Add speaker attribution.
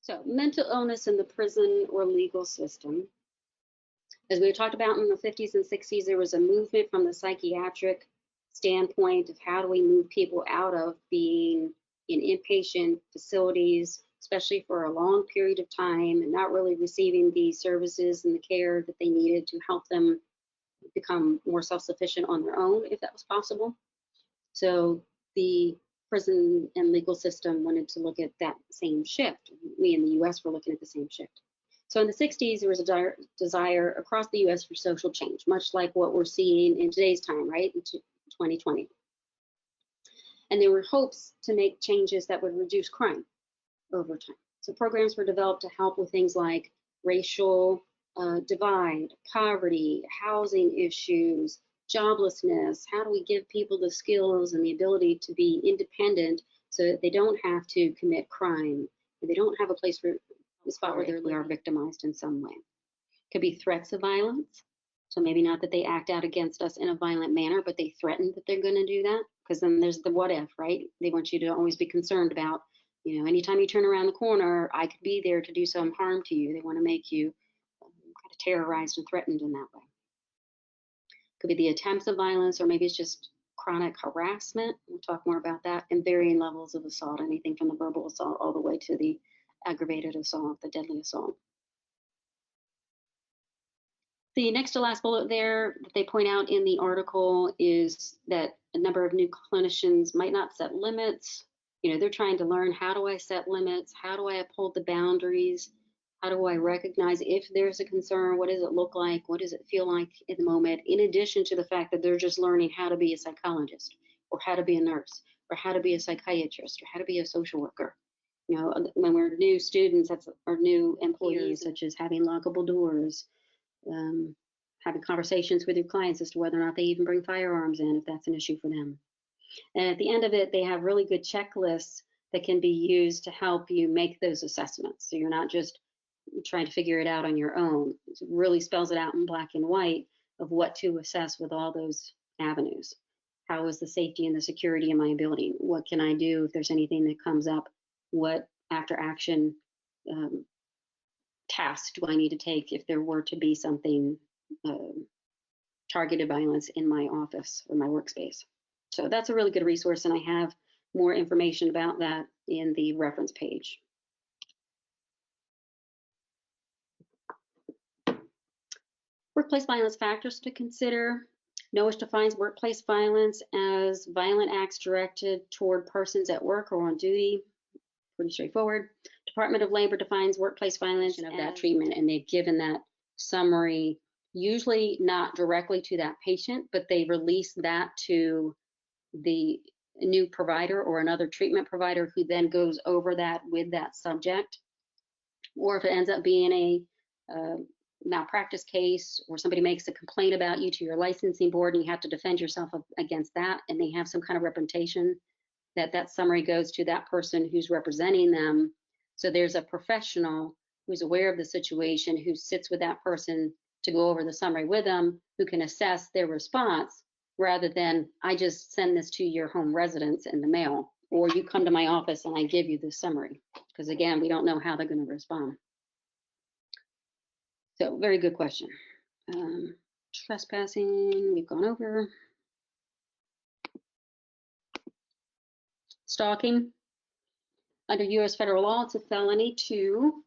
Speaker 1: So mental illness in the prison or legal system. As we talked about in the 50s and 60s, there was a movement from the psychiatric standpoint of how do we move people out of being in inpatient facilities, especially for a long period of time, and not really receiving the services and the care that they needed to help them become more self-sufficient on their own, if that was possible. So the prison and legal system wanted to look at that same shift. We in the US were looking at the same shift. So in the 60s, there was a desire across the US for social change, much like what we're seeing in today's time, right, in 2020. And there were hopes to make changes that would reduce crime over time. So programs were developed to help with things like racial divide, poverty, housing issues, joblessness. How do we give people the skills and the ability to be independent so that they don't have to commit crime, and they don't have a place where the spot where they are victimized in some way. Could be threats of violence. So maybe not that they act out against us in a violent manner, but they threaten that they're going to do that. Because then there's the what if, right? They want you to always be concerned about, you know, anytime you turn around the corner, I could be there to do some harm to you. They want to make you kind of terrorized and threatened in that way. Could be the attempts of violence, or maybe it's just chronic harassment. We'll talk more about that, and varying levels of assault, anything from the verbal assault all the way to the aggravated assault, the deadly assault. The next to last bullet there that they point out in the article is that a number of new clinicians might not set limits. You know, they're trying to learn, how do I set limits? How do I uphold the boundaries? How do I recognize if there's a concern? What does it look like? What does it feel like in the moment? In addition to the fact that they're just learning how to be a psychologist, or how to be a nurse, or how to be a psychiatrist, or how to be a social worker. You know, when we're new students, that's our new employees, such as having lockable doors, having conversations with your clients as to whether or not they even bring firearms in if that's an issue for them. And at the end of it, they have really good checklists that can be used to help you make those assessments. So you're not just trying to figure it out on your own. It really spells it out in black and white of what to assess with all those avenues. How is the safety and the security of my building? What can I do if there's anything that comes up? What after action tasks do I need to take if there were to be something, targeted violence in my office or my workspace? So that's a really good resource, and I have more information about that in the reference page. Workplace violence factors to consider. NOAH defines workplace violence as violent acts directed toward persons at work or on duty. Pretty straightforward. Department of Labor defines workplace violence of that treatment, and they've given that summary, usually not directly to that patient, but they release that to the new provider or another treatment provider who then goes over that with that subject. Or if it ends up being a malpractice case, or somebody makes a complaint about you to your licensing board and you have to defend yourself against that, and they have some kind of representation, that summary goes to that person who's representing them. So there's a professional who's aware of the situation, who sits with that person to go over the summary with them, who can assess their response, rather than I just send this to your home residence in the mail, or you come to my office and I give you this summary. Because again, we don't know how they're going to respond. So very good question. Trespassing, we've gone over. Stalking. Under U.S. federal law, it's a felony to